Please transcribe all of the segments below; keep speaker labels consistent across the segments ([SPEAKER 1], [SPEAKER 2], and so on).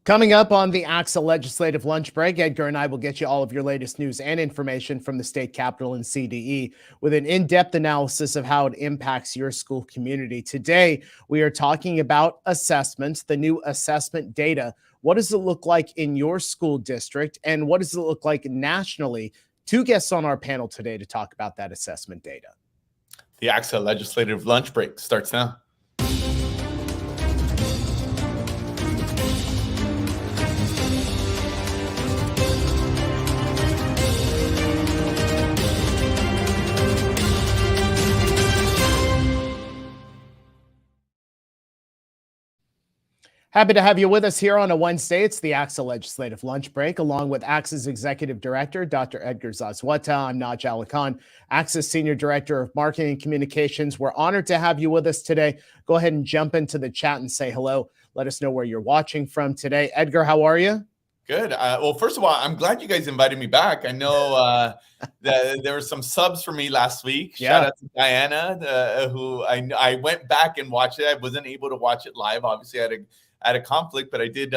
[SPEAKER 1] Coming up on the ACSA Legislative Lunch Break, Edgar and I will get you all of your latest news and information from the state capitol and CDE with an in-depth analysis of how it impacts your school community. Today, we are talking about assessments, the new assessment data. What does it look like in your school district, and what does it look like nationally? Two guests on our panel today to talk about that assessment data.
[SPEAKER 2] The ACSA Legislative Lunch Break starts now.
[SPEAKER 1] Happy to have you with us here on a Wednesday. It's the ACSA Legislative Lunch Break, along with ACSA's Executive Director, Dr. Edgar Zazwata. I'm Naj Ali Khan, ACSA's Senior Director of Marketing and Communications. We're honored to have you with us today. Go ahead and jump into the chat and say hello. Let us know where you're watching from today. Edgar, how are you?
[SPEAKER 2] Good. Well, first of all, I'm glad you guys invited me back. I know that there were some subs for me last week.
[SPEAKER 1] Yeah.
[SPEAKER 2] Shout out to Diana, who I went back and watched it. I wasn't able to watch it live. Obviously, I had a conflict, but I did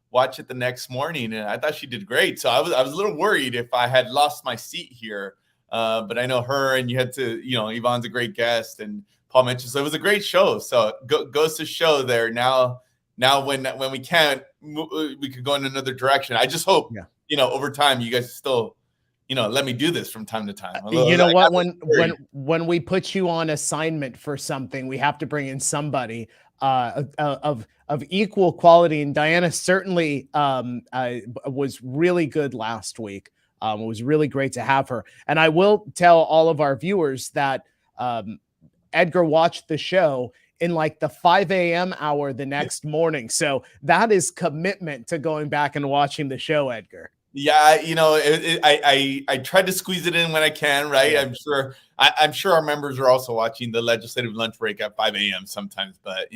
[SPEAKER 2] watch it the next morning, and I thought she did great. So I was a little worried if I had lost my seat here, but I know her, and you had to, Yvonne's a great guest, and Paul mentioned, so it was a great show. So goes to show there now when we can't, we could go in another direction. I just hope, over time you guys still, let me do this from time to time.
[SPEAKER 1] When we put you on assignment for something, we have to bring in somebody of equal quality, and Diana certainly was really good last week. It was really great to have her, and I will tell all of our viewers that Edgar watched the show in like the 5 a.m. hour the next morning, so that is commitment to going back and watching the show, Edgar.
[SPEAKER 2] Yeah, I tried to squeeze it in when I can, right?
[SPEAKER 1] Yeah.
[SPEAKER 2] I'm sure our members are also watching the Legislative Lunch Break at 5 a.m. sometimes, but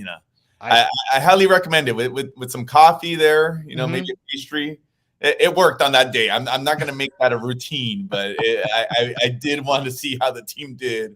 [SPEAKER 2] I highly recommend it with some coffee there, maybe a pastry. It worked on that day. I'm not going to make that a routine, but I did want to see how the team did,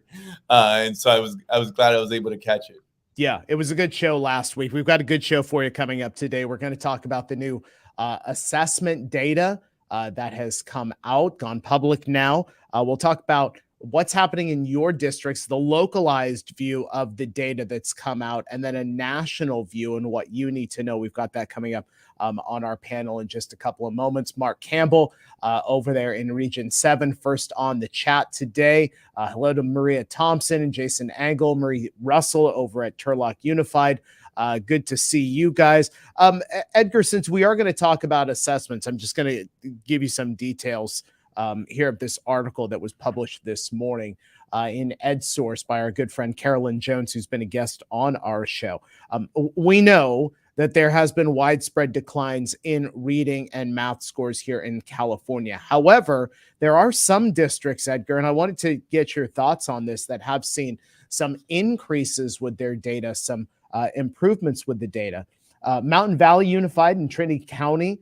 [SPEAKER 2] and so I was glad I was able to catch it.
[SPEAKER 1] Yeah, it was a good show last week. We've got a good show for you coming up today. We're going to talk about the new assessment data that has come out, gone public now. We'll talk about what's happening in your districts, the localized view of the data that's come out, and then a national view and what you need to know. We've got that coming up on our panel in just a couple of moments. Mark Campbell over there in Region 7, first on the chat today. Hello to Maria Thompson and Jason Angle, Marie Russell over at Turlock Unified. Good to see you guys. Edgar, since we are going to talk about assessments, I'm just going to give you some details here of this article that was published this morning in EdSource by our good friend Carolyn Jones, who's been a guest on our show. We know that there has been widespread declines in reading and math scores here in California. However, there are some districts, Edgar, and I wanted to get your thoughts on this, that have seen some increases with their data, some improvements with the data. Mountain Valley Unified in Trinity County,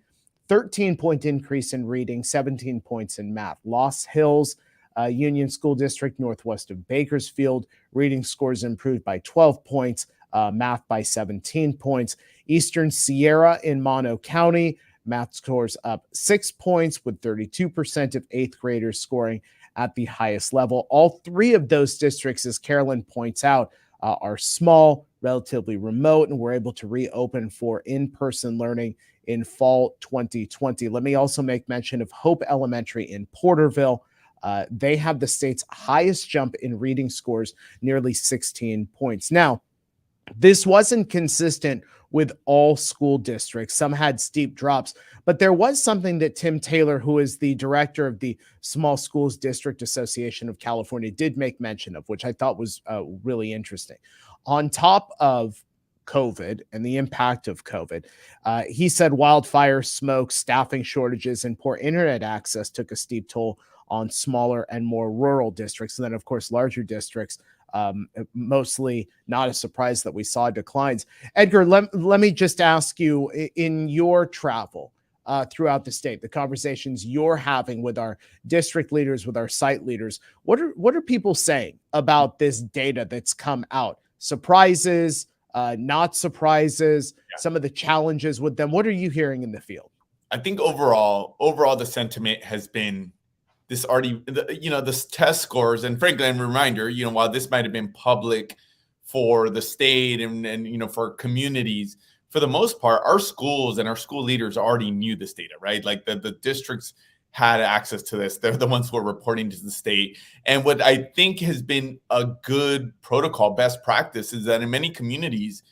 [SPEAKER 1] 13-point increase in reading, 17 points in math. Lost Hills Union School District, northwest of Bakersfield, reading scores improved by 12 points, math by 17 points. Eastern Sierra in Mono County, math scores up 6 points, with 32% of eighth graders scoring at the highest level. All three of those districts, as Carolyn points out, are small, relatively remote, and we're able to reopen for in-person learning in fall 2020. Let me also make mention of Hope Elementary in Porterville. They have the state's highest jump in reading scores, nearly 16 points. Now, this wasn't consistent with all school districts. Some had steep drops, but there was something that Tim Taylor, who is the director of the Small Schools District Association of California, did make mention of, which I thought was really interesting. On top of COVID and the impact of COVID, he said wildfire, smoke, staffing shortages, and poor internet access took a steep toll on smaller and more rural districts. And then, of course, larger districts, mostly not a surprise that we saw declines. Edgar, let me just ask you, in your travel throughout the state, the conversations you're having with our district leaders, with our site leaders, what are people saying about this data that's come out? Surprises, not surprises, some of the challenges with them. What are you hearing in the field?
[SPEAKER 2] I think overall, the sentiment has been this already, this test scores. And frankly, and reminder, while this might have been public for the state and for communities, for the most part, our schools and our school leaders already knew this data, right? Like the districts had access to this. They're the ones who are reporting to the state. And what I think has been a good protocol, best practice, is that in many communities,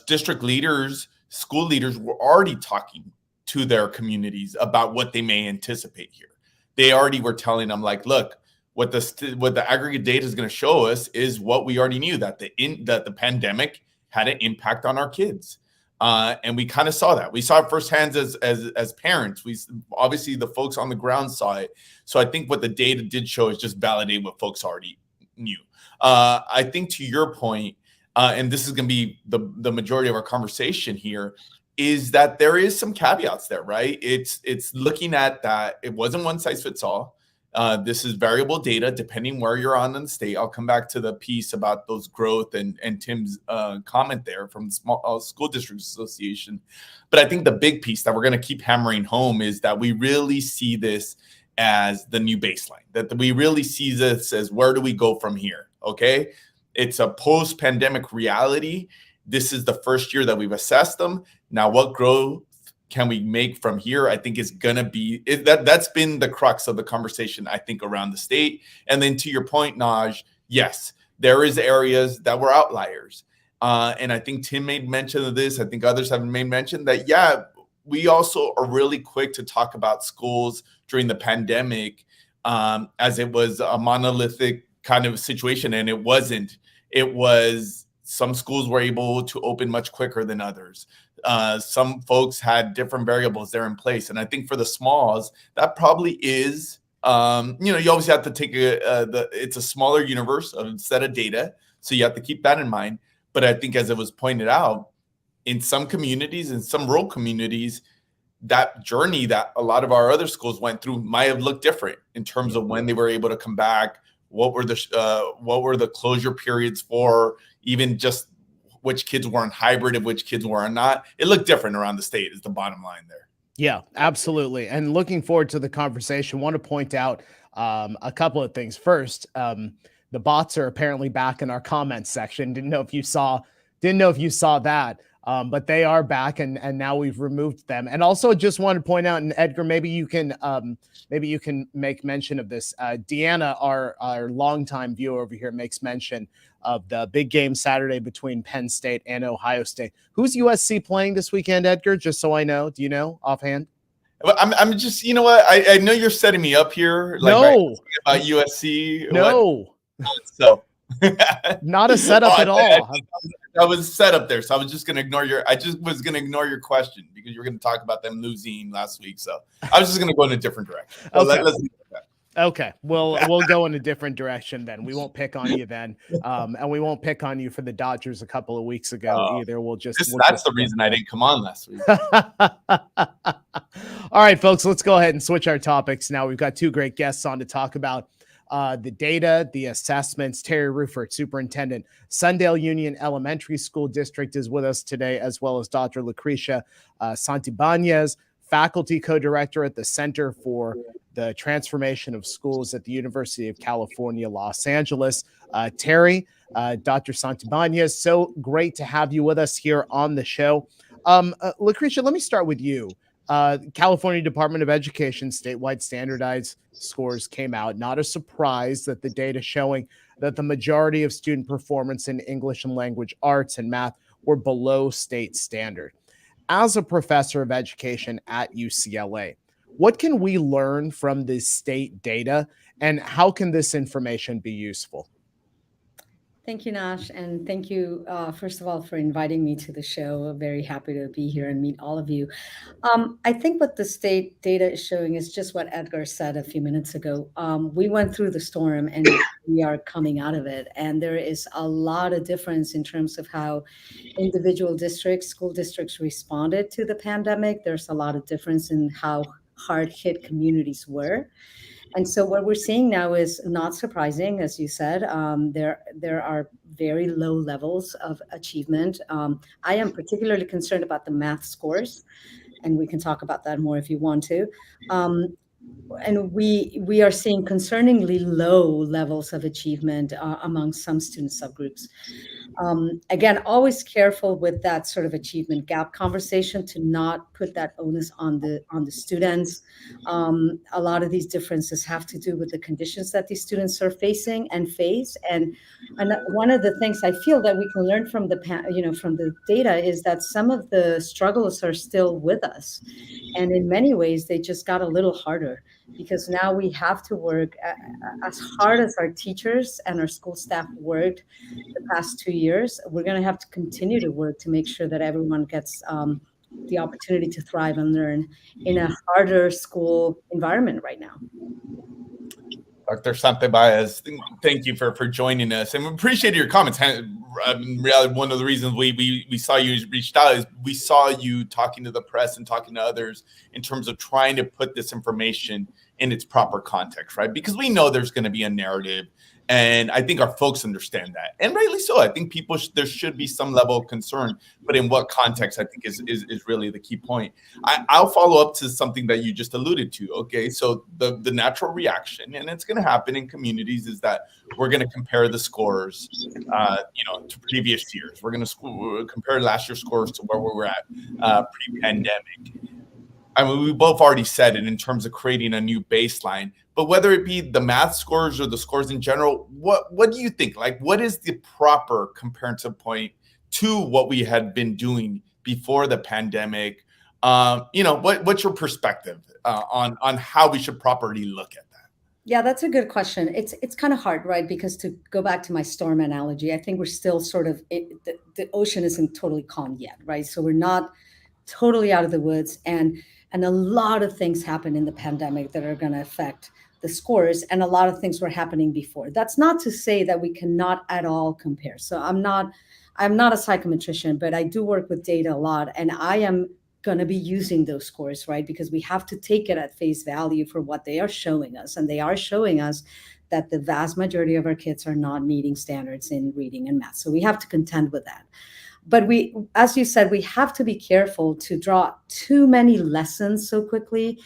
[SPEAKER 2] district leaders, school leaders were already talking to their communities about what they may anticipate here. They already were telling them, like, look, what the aggregate data is going to show us is what we already knew, that the pandemic had an impact on our kids. And we kind of saw that. We saw it firsthand as parents. We obviously, the folks on the ground saw it. So I think what the data did show is just validate what folks already knew. I think to your point, and this is going to be the majority of our conversation here, is that there is some caveats there, right? It's looking at that it wasn't one size fits all. This is variable data depending where you're on in the state. I'll come back to the piece about those growth and Tim's comment there from the Small School District Association. But I think the big piece that we're going to keep hammering home is that we really see this as the new baseline, that we really see this as where do we go from here, okay? It's a post-pandemic reality. This is the first year that we've assessed them. Now, what growth can we make from here? I think is going to be that's been the crux of the conversation, I think, around the state. And then to your point, Naj, yes, there is areas that were outliers. And I think Tim made mention of this. I think others have made mention that, yeah, we also are really quick to talk about schools during the pandemic as it was a monolithic kind of situation. And it wasn't. It was some schools were able to open much quicker than others. Some folks had different variables there in place. And I think for the smalls, that probably is, you always have to take it's a smaller universe of a set of data. So you have to keep that in mind. But I think as it was pointed out, in some communities, in some rural communities, that journey that a lot of our other schools went through might have looked different in terms of when they were able to come back. What were the closure periods for, even just which kids were in hybrid and which kids were not? It looked different around the state is the bottom line there.
[SPEAKER 1] Yeah, absolutely. And looking forward to the conversation, want to point out a couple of things. First, the bots are apparently back in our comments section. Didn't know if you saw that. But they are back, and now we've removed them. And also, just want to point out, and Edgar, maybe you can make mention of this. Deanna, our longtime viewer over here, makes mention of the big game Saturday between Penn State and Ohio State. Who's USC playing this weekend, Edgar? Just so I know. Do you know offhand?
[SPEAKER 2] Well, I'm just, you know what? I know you're setting me up here. Like,
[SPEAKER 1] no.
[SPEAKER 2] Right, about USC.
[SPEAKER 1] No.
[SPEAKER 2] So.
[SPEAKER 1] Not a setup at all.
[SPEAKER 2] I was set up there, so I was just going to ignore your question because you were going to talk about them losing last week. So I was just going to go in a different direction.
[SPEAKER 1] Okay. We'll go in a different direction then. We won't pick on you then. And we won't pick on you for the Dodgers a couple of weeks ago either.
[SPEAKER 2] That's the reason I didn't come on last week.
[SPEAKER 1] All right, folks, let's go ahead and switch our topics now. We've got two great guests on to talk about the data, the assessments. Terry Ruffert, Superintendent, Sundale Union Elementary School District, is with us today, as well as Dr. Lucrecia Santibanez, Faculty Co-Director at the Center for the Transformation of Schools at the University of California, Los Angeles. Terry, Dr. Santibanez, so great to have you with us here on the show. Lucrecia, let me start with you. California Department of Education statewide standardized scores came out. Not a surprise that the data showing that the majority of student performance in English and language arts and math were below state standard. As a professor of education at UCLA, what can we learn from this state data, and how can this information be useful?
[SPEAKER 3] Thank you, Nash, and thank you, first of all, for inviting me to the show. I'm very happy to be here and meet all of you. I think what the state data is showing is just what Edgar said a few minutes ago. We went through the storm and we are coming out of it, and there is a lot of difference in terms of how individual districts, school districts responded to the pandemic. There's a lot of difference in how hard hit communities were. And so what we're seeing now is not surprising, as you said. There are very low levels of achievement. I am particularly concerned about the math scores, and we can talk about that more if you want to. And we are seeing concerningly low levels of achievement among some student subgroups. Again, always careful with that sort of achievement gap conversation to not put that onus on the students. A lot of these differences have to do with the conditions that these students are facing and face. And one of the things I feel that we can learn from from the data is that some of the struggles are still with us, and in many ways they just got a little harder because now we have to work as hard as our teachers and our school staff worked the past 2 years. We're going to have to continue to work to make sure that everyone gets the opportunity to thrive and learn in a harder school environment right now.
[SPEAKER 2] Dr. Santibaez, thank you for joining us, and we appreciate your comments. Really, one of the reasons we saw you reached out is we saw you talking to the press and talking to others in terms of trying to put this information in its proper context, right? Because we know there's going to be a narrative, and I think our folks understand that, and rightly so. I think there should be some level of concern, but in what context, I think is really the key point. I'll follow up to something that you just alluded to. Okay, so the natural reaction, and it's going to happen in communities, is that we're going to compare the scores, to previous years. We're going to compare last year's scores to where we were at pre-pandemic. I mean, we both already said it in terms of creating a new baseline, but whether it be the math scores or the scores in general, what do you think? Like, what is the proper comparative point to what we had been doing before the pandemic? What's your perspective on how we should properly look at that?
[SPEAKER 3] Yeah, that's a good question. It's kind of hard, right? Because to go back to my storm analogy, I think we're still sort of, the ocean isn't totally calm yet, right? So we're not totally out of the woods. And a lot of things happened in the pandemic that are going to affect the scores, and a lot of things were happening before. That's not to say that we cannot at all compare. So I'm not a psychometrician, but I do work with data a lot, and I am going to be using those scores, right? Because we have to take it at face value for what they are showing us. And they are showing us that the vast majority of our kids are not meeting standards in reading and math. So we have to contend with that. But we, as you said, we have to be careful to draw too many lessons so quickly,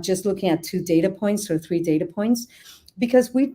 [SPEAKER 3] just looking at 2 data points or 3 data points, because we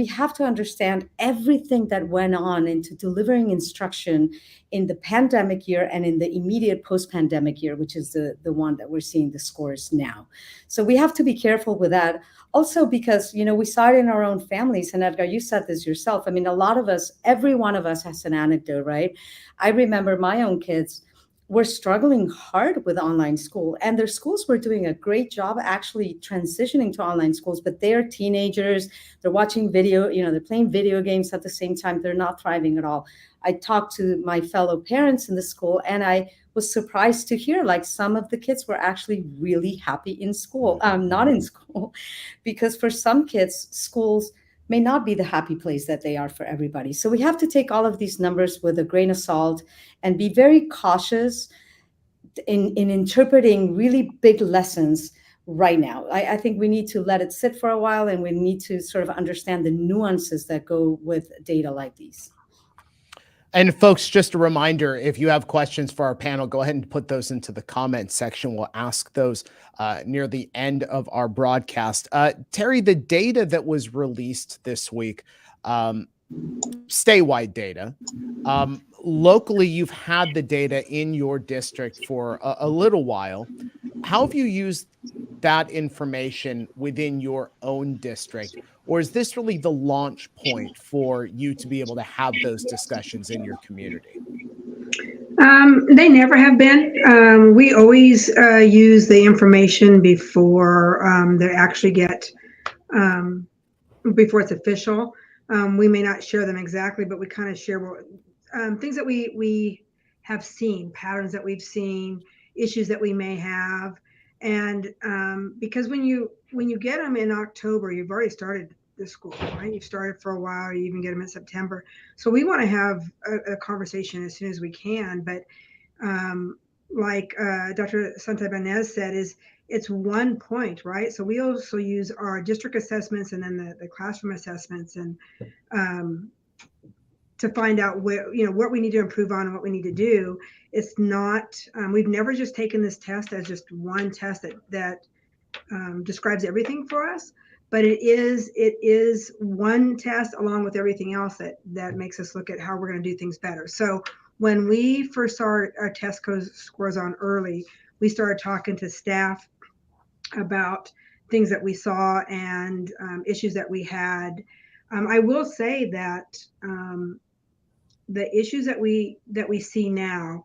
[SPEAKER 3] have to understand everything that went on into delivering instruction in the pandemic year and in the immediate post-pandemic year, which is the one that we're seeing the scores now. So we have to be careful with that. Also, because, we saw it in our own families. And Edgar, you said this yourself. I mean, a lot of us, every one of us has an anecdote, right? I remember my own kids were struggling hard with online school, and their schools were doing a great job actually transitioning to online schools, but they're teenagers, they're watching video, they're playing video games at the same time, they're not thriving at all. I talked to my fellow parents in the school, and I was surprised to hear like some of the kids were actually really happy in school, not in school, because for some kids, schools may not be the happy place that they are for everybody. So we have to take all of these numbers with a grain of salt and be very cautious in interpreting really big lessons right now. I think we need to let it sit for a while, and we need to sort of understand the nuances that go with data like these.
[SPEAKER 1] And folks, just a reminder, if you have questions for our panel, go ahead and put those into the comment section. We'll ask those near the end of our broadcast. Terry, the data that was released this week, statewide data, locally, you've had the data in your district for a little while. How have you used that information within your own district? Or is this really the launch point for you to be able to have those discussions in your community?
[SPEAKER 4] They never have been. We always use the information before they actually get, before it's official. We may not share them exactly, but we kind of share what, things that we have seen, patterns that we've seen, issues that we may have. And because when you get them in October, you've already started the school, right? You've started for a while, you even get them in September. So we want to have a conversation as soon as we can. But like Dr. Santibaez said, is it's 1 point, right? So we also use our district assessments and then the classroom assessments and to find out where, what we need to improve on and what we need to do. It's not, we've never just taken this test as just one test that describes everything for us, but it is one test along with everything else that makes us look at how we're going to do things better. So when we first saw our test scores on early, we started talking to staff about things that we saw and issues that we had. I will say that the issues that we see now,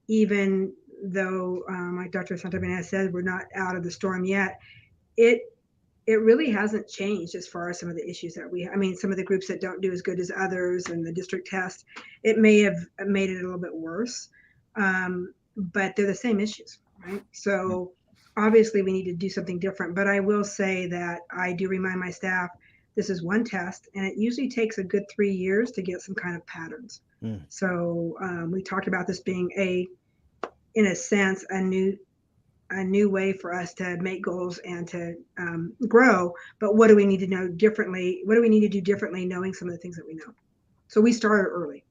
[SPEAKER 4] even though, like Dr. Santabena said, we're not out of the storm yet, it really hasn't changed as far as some of the issues that some of the groups that don't do as good as others and the district test, it may have made it a little bit worse, but they're the same issues, right? So obviously we need to do something different, but I will say that I do remind my staff, this is one test, and it usually takes a good 3 years to get some kind of patterns. So we talked about this being in a sense, a new way for us to make goals and to grow. But what do we need to know differently? What do we need to do differently, knowing some of the things that we know? So we started early.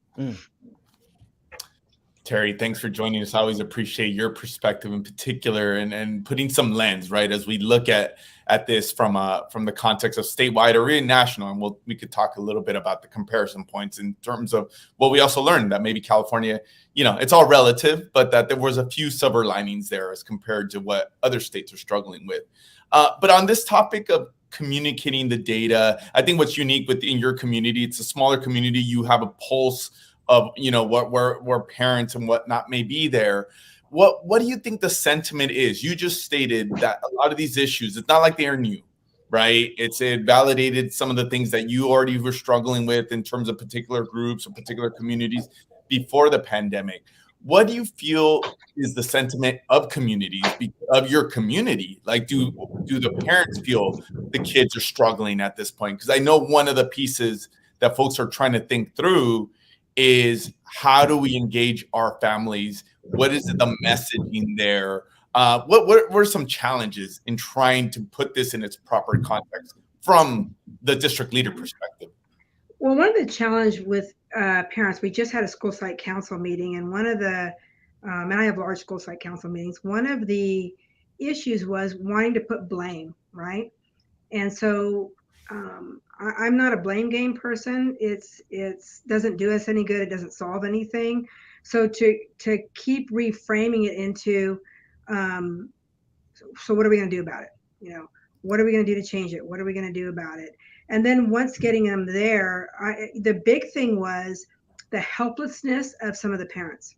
[SPEAKER 2] Terry, thanks for joining us. I always appreciate your perspective in particular and putting some lens, right, as we look at this from the context of statewide or even national. And we could talk a little bit about the comparison points in terms of what we also learned, that maybe California, it's all relative, but that there was a few silver linings there as compared to what other states are struggling with. But on this topic of communicating the data, I think what's unique within your community, it's a smaller community. You have a pulse of where parents and whatnot may be there. What do you think the sentiment is? You just stated that a lot of these issues, it's not like they are new, right? It validated some of the things that you already were struggling with in terms of particular groups or particular communities before the pandemic. What do you feel is the sentiment of communities, of your community? Like, do the parents feel the kids are struggling at this point? Because I know one of the pieces that folks are trying to think through is, how do we engage our families? What is the messaging there? What are some challenges in trying to put this in its proper context from the district leader perspective?
[SPEAKER 4] Well, one of the challenge with parents, we just had a school site council meeting, and one of the, and I have large school site council meetings, one of the issues was wanting to put blame, right? And so I'm not a blame game person. It's doesn't do us any good. It doesn't solve anything. So to keep reframing it into, so what are we going to do about it? What are we going to do to change it? What are we going to do about it? And then once getting them there, the big thing was the helplessness of some of the parents.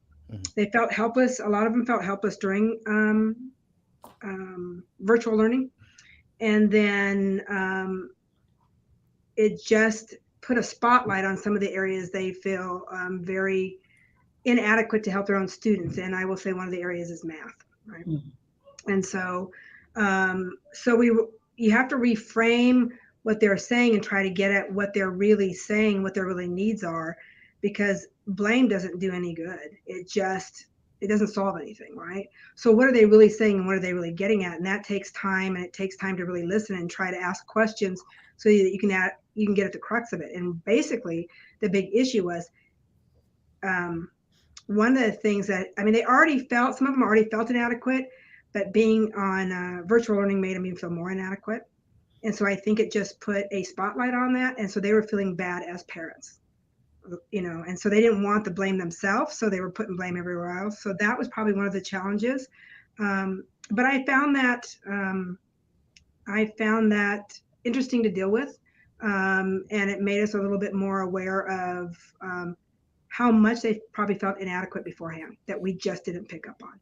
[SPEAKER 4] They felt helpless. A lot of them felt helpless during virtual learning. And then it just put a spotlight on some of the areas they feel very inadequate to help their own students. And I will say one of the areas is math, right? And so, you have to reframe what they're saying and try to get at what they're really saying, what their really needs are, because blame doesn't do any good. It doesn't solve anything, right? So what are they really saying and what are they really getting at? And that takes time, and it takes time to really listen and try to ask questions so that you can get at the crux of it. And basically the big issue was, one of the things that, some of them already felt inadequate, but being on virtual learning made them even feel more inadequate. And so I think it just put a spotlight on that. And so they were feeling bad as parents, and so they didn't want to blame themselves. So they were putting blame everywhere else. So that was probably one of the challenges. But I found that interesting to deal with. And it made us a little bit more aware of how much they probably felt inadequate beforehand that we just didn't pick up on.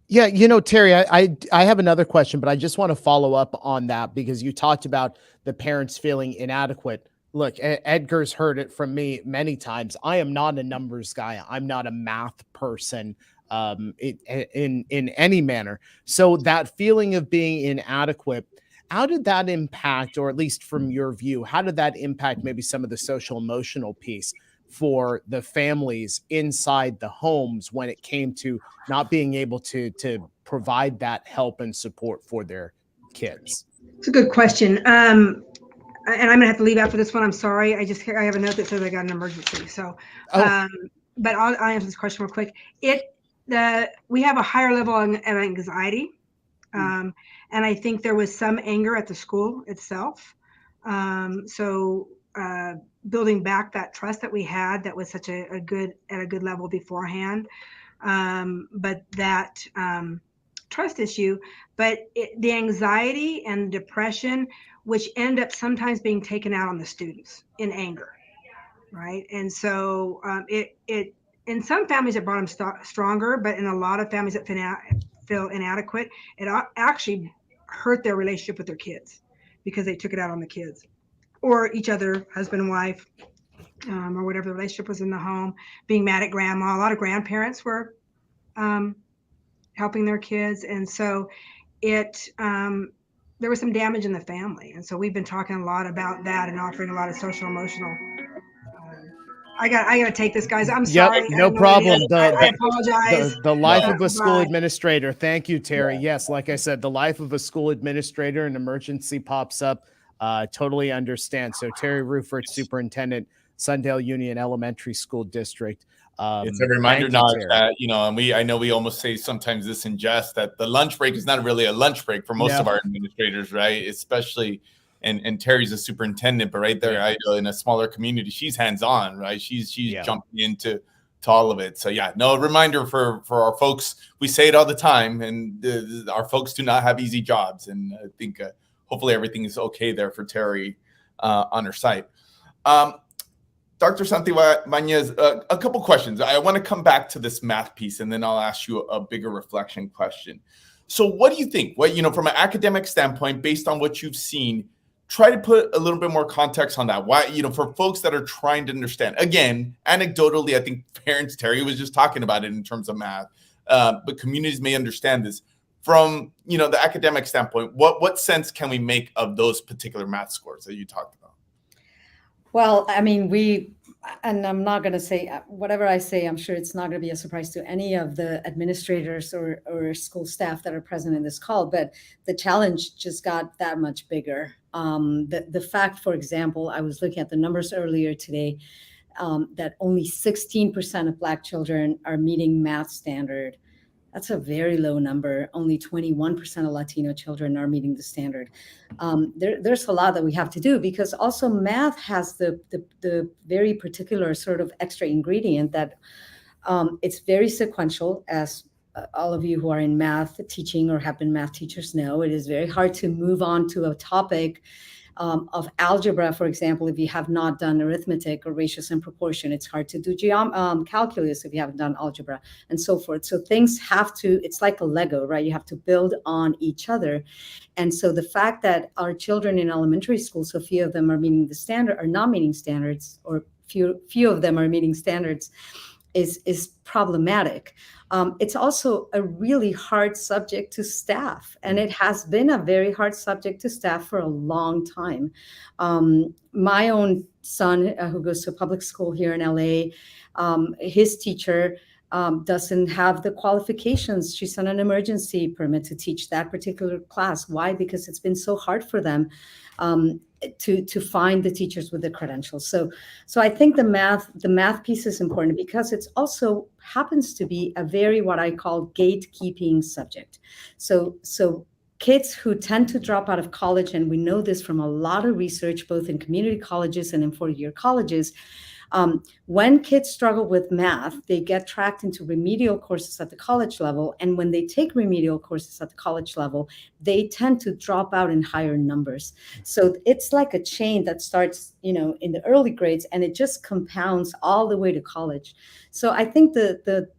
[SPEAKER 1] Yeah, Terry, I have another question, but I just want to follow up on that because you talked about the parents feeling inadequate. Look, Edgar's heard it from me many times. I am not a numbers guy. I'm not a math person in any manner. So that feeling of being inadequate, how did that impact, or at least from your view, how did that impact maybe some of the social emotional piece? for the families inside the homes when it came to not being able to provide that help and support for their kids?
[SPEAKER 4] It's a good question. And I'm gonna have to leave after this one. I'm sorry. I have a note that says I got an emergency. So, but I'll answer this question real quick. We have a higher level of anxiety, and I think there was some anger at the school itself. So building back that trust that we had, that was such a good level beforehand. But that trust issue, but the anxiety and depression, which end up sometimes being taken out on the students in anger, right? And so it in some families it brought them stronger, but in a lot of families that feel inadequate, it actually hurt their relationship with their kids because they took it out on the kids or each other, husband and wife, or whatever the relationship was in the home, being mad at grandma. A lot of grandparents were helping their kids. And so there was some damage in the family. And so we've been talking a lot about that and offering a lot of social emotional. I got to take this, guys. I'm sorry.
[SPEAKER 1] Yep, no problem.
[SPEAKER 4] I apologize.
[SPEAKER 1] The life of a school administrator. Thank you, Terry. Yes, like I said, the life of a school administrator, an emergency pops up. Totally understand. So Terry Ruffert, Superintendent, Sundale Union Elementary School District.
[SPEAKER 2] It's a reminder now that, and I know we almost say sometimes this in jest, that the lunch break is not really a lunch break for most of our administrators, right? Especially, and Terry's a superintendent, but right there, in a smaller community, she's hands-on, right? She's jumping into all of it. So a reminder for our folks. We say it all the time, and our folks do not have easy jobs. And I think hopefully everything is okay there for Terry on her site. Dr. Santibáñez, a couple questions. I want to come back to this math piece, and then I'll ask you a bigger reflection question. So what do you think? From an academic standpoint, based on what you've seen, try to put a little bit more context on that. Why, for folks that are trying to understand. Again, anecdotally, I think parents, Terry was just talking about it in terms of math, but communities may understand this. From, the academic standpoint, what sense can we make of those particular math scores that you talked about?
[SPEAKER 3] Well, I mean, and I'm not going to say whatever I say, I'm sure it's not going to be a surprise to any of the administrators or school staff that are present in this call, but the challenge just got that much bigger. The fact, for example, I was looking at the numbers earlier today, that only 16% of Black children are meeting math standard. That's a very low number. Only 21% of Latino children are meeting the standard. There's a lot that we have to do, because also math has the very particular sort of extra ingredient that it's very sequential, as all of you who are in math teaching or have been math teachers know. It is very hard to move on to a topic of algebra, for example, if you have not done arithmetic or ratios and proportion. It's hard to do calculus if you haven't done algebra, and so forth. So things it's like a Lego, right? You have to build on each other. And so the fact that our children in elementary school, so few of them are meeting the standard, are not meeting standards, or few of them are meeting standards, is problematic. It's also a really hard subject to staff, and it has been a very hard subject to staff for a long time. My own son, who goes to a public school here in LA, his teacher doesn't have the qualifications. She's on an emergency permit to teach that particular class. Why? Because it's been so hard for them to find the teachers with the credentials. So I think the math piece is important, because it's also happens to be a very, what I call, gatekeeping subject. So kids who tend to drop out of college, and we know this from a lot of research, both in community colleges and in four-year colleges, when kids struggle with math, they get tracked into remedial courses at the college level. And when they take remedial courses at the college level, they tend to drop out in higher numbers. So it's like a chain that starts, in the early grades, and it just compounds all the way to college. So I think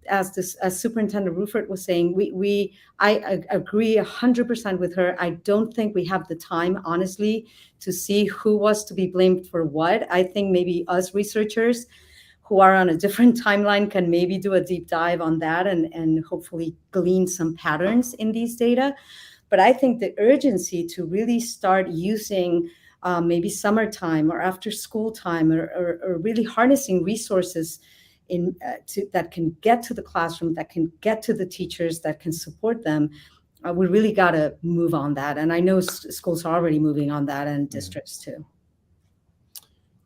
[SPEAKER 3] as Superintendent Ruffert was saying, I agree 100% with her. I don't think we have the time, honestly, to see who was to be blamed for what. I think maybe us researchers who are on a different timeline can maybe do a deep dive on that and hopefully glean some patterns in these data. But I think the urgency to really start using maybe summertime or after school time, or really harnessing resources that can get to the classroom, that can get to the teachers, that can support them. We really got to move on that. And I know schools are already moving on that, and districts too.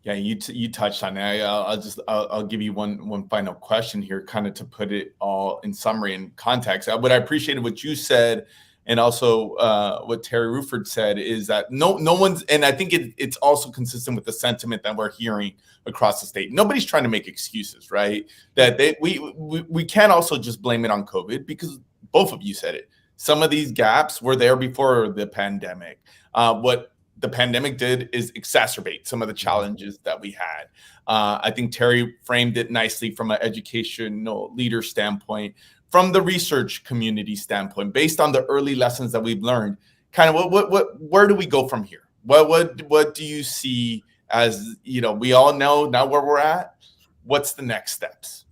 [SPEAKER 2] Yeah, you touched on it. I'll give you one final question here, kind of to put it all in summary and context. What I appreciated what you said, and also what Terry Ruford said, is that no one's, and I think it's also consistent with the sentiment that we're hearing across the state. Nobody's trying to make excuses, right? That we can't also just blame it on COVID, because both of you said it. Some of these gaps were there before the pandemic. What the pandemic did is exacerbate some of the challenges that we had. I think Terry framed it nicely from an educational leader standpoint, from the research community standpoint, based on the early lessons that we've learned. Kind of where do we go from here? What do you see as, we all know now where we're at? What's the next steps?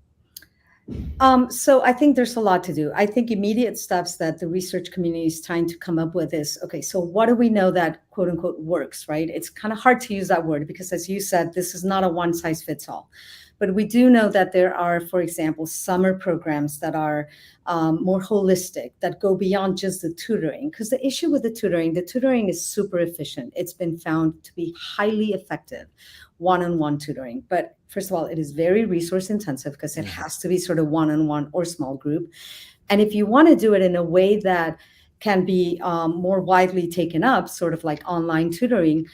[SPEAKER 3] So I think there's a lot to do. I think immediate steps that the research community is trying to come up with is, okay, so what do we know that quote unquote works, right? It's kind of hard to use that word because, as you said, this is not a one size fits all. But we do know that there are, for example, summer programs that are more holistic, that go beyond just the tutoring. Because the issue with the tutoring is super efficient. It's been found to be highly effective, one-on-one tutoring. But first of all, it is very resource intensive because it has to be sort of one-on-one or small group. And if you want to do it in a way that can be more widely taken up, sort of like online tutoring,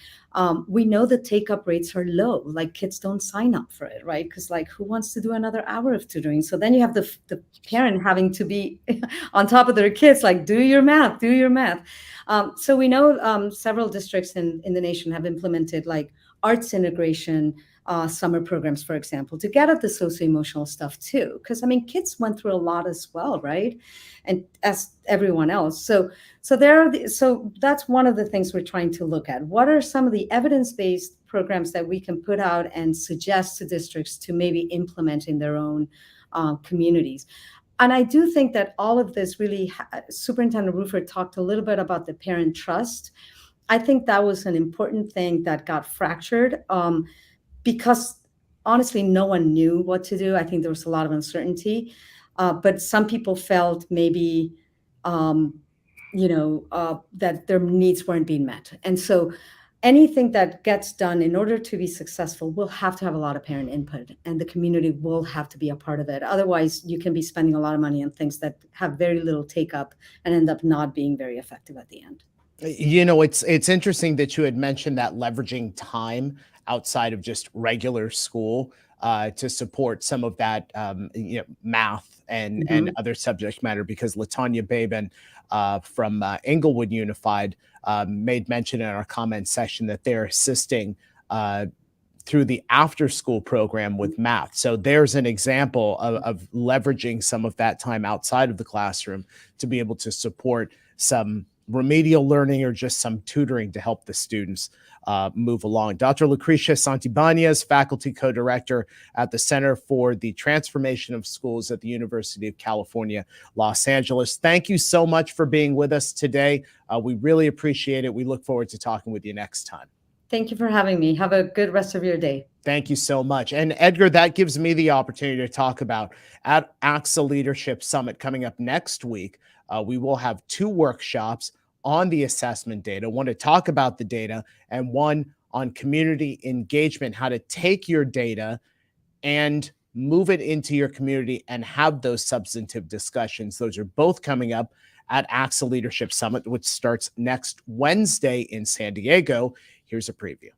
[SPEAKER 3] we know the take-up rates are low. Like, kids don't sign up for it, right? Because like, who wants to do another hour of tutoring? So then you have the parent having to be on top of their kids, like, do your math. So we know several districts in the nation have implemented like arts integration summer programs, for example, to get at the socio-emotional stuff too. Because I mean, kids went through a lot as well, right? And as everyone else. So that's one of the things we're trying to look at. What are some of the evidence-based programs that we can put out and suggest to districts to maybe implement in their own communities? And I do think that all of this really, Superintendent Ruford talked a little bit about the parent trust. I think that was an important thing that got fractured because honestly, no one knew what to do. I think there was a lot of uncertainty, but some people felt maybe, that their needs weren't being met. And so anything that gets done in order to be successful will have to have a lot of parent input, and the community will have to be a part of it. Otherwise, you can be spending a lot of money on things that have very little take up and end up not being very effective at the end.
[SPEAKER 1] It's interesting that you had mentioned that leveraging time outside of just regular school to support some of that, math and other subject matter, because LaTanya Babin from Englewood Unified made mention in our comment section that they're assisting through the after school program with math. So there's an example of leveraging some of that time outside of the classroom to be able to support some remedial learning or just some tutoring to help the students move along. Dr. Lucrecia Santibanez, faculty co-director at the Center for the Transformation of Schools at the University of California, Los Angeles. Thank you so much for being with us today. We really appreciate it. We look forward to talking with you next time.
[SPEAKER 3] Thank you for having me. Have a good rest of your day.
[SPEAKER 1] Thank you so much. And Edgar, that gives me the opportunity to talk about at ACSA Leadership Summit coming up next week. We will have 2 workshops on the assessment data, one to talk about the data and one on community engagement, how to take your data and move it into your community and have those substantive discussions. Those are both coming up at ACSA Leadership Summit, which starts next Wednesday in San Diego. Here's a preview.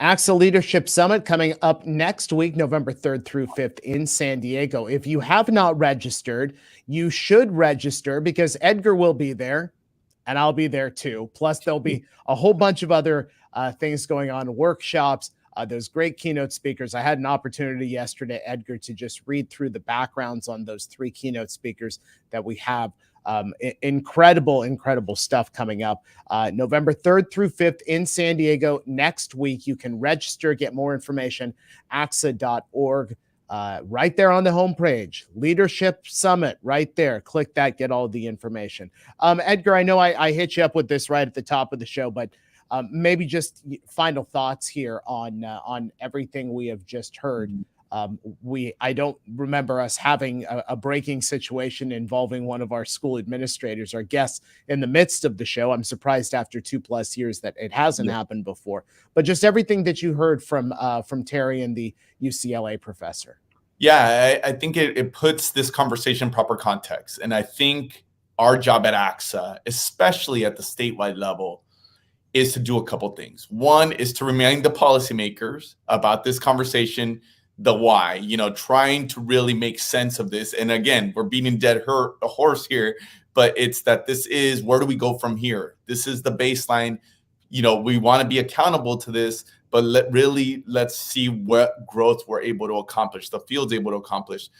[SPEAKER 1] ACSA Leadership Summit coming up next week, November 3rd through 5th in San Diego. If you have not registered, you should register because Edgar will be there and I'll be there too. Plus, there'll be a whole bunch of other things going on, workshops, those great keynote speakers. I had an opportunity yesterday, Edgar, to just read through the backgrounds on those 3 keynote speakers that we have. Incredible stuff coming up. November 3rd through 5th in San Diego next week. You can register, get more information, ACSA.org. Right there on the homepage, Leadership Summit, right there. Click that, get all the information. Edgar, I know I hit you up with this right at the top of the show, but maybe just final thoughts here on everything we have just heard. I don't remember us having a breaking situation involving one of our school administrators or guests in the midst of the show. I'm surprised after 2+ years that it hasn't happened before, but just everything that you heard from Terry and the UCLA professor.
[SPEAKER 2] Yeah, I think it puts this conversation in proper context. And I think our job at ACSA, especially at the statewide level, is to do a couple things. One is to remind the policymakers about this conversation, the why, trying to really make sense of this. And again, we're beating a horse here, but it's that this is, where do we go from here? This is the baseline. We want to be accountable to this, but let's see what growth we're able to accomplish, the field's able to accomplish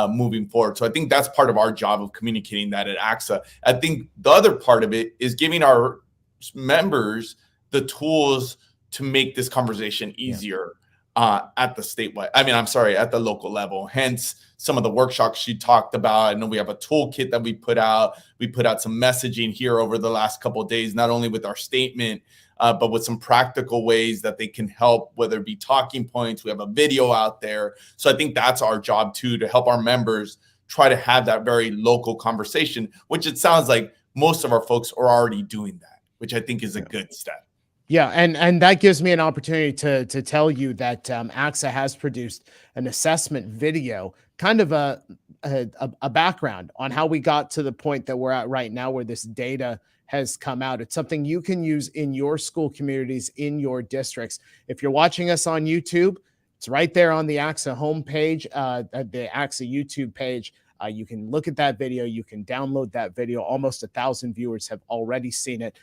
[SPEAKER 2] moving forward. So I think that's part of our job of communicating that at ACSA. I think the other part of it is giving our members the tools to make this conversation easier. At the local level. Hence, some of the workshops you talked about. I know we have a toolkit that we put out. We put out some messaging here over the last couple of days, not only with our statement, but with some practical ways that they can help, whether it be talking points. We have a video out there. So I think that's our job too, to help our members try to have that very local conversation, which it sounds like most of our folks are already doing that, which I think is a good step.
[SPEAKER 1] Yeah, and that gives me an opportunity to tell you that ACSA has produced an assessment video, kind of a background on how we got to the point that we're at right now, where this data has come out. It's something you can use in your school communities, in your districts. If you're watching us on YouTube, it's right there on the ACSA homepage, the ACSA YouTube page. You can look at that video. You can download that video. Almost 1,000 viewers have already seen it.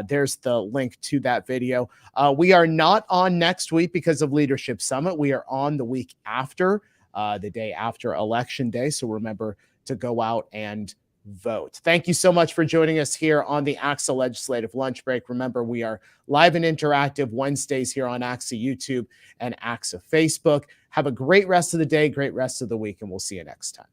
[SPEAKER 1] There's the link to that video. We are not on next week because of Leadership Summit. We are on the week after, the day after Election Day. So remember to go out and vote. Thank you so much for joining us here on the ACSA Legislative Lunch Break. Remember, we are live and interactive Wednesdays here on ACSA YouTube and ACSA Facebook. Have a great rest of the day, great rest of the week, and we'll see you next time.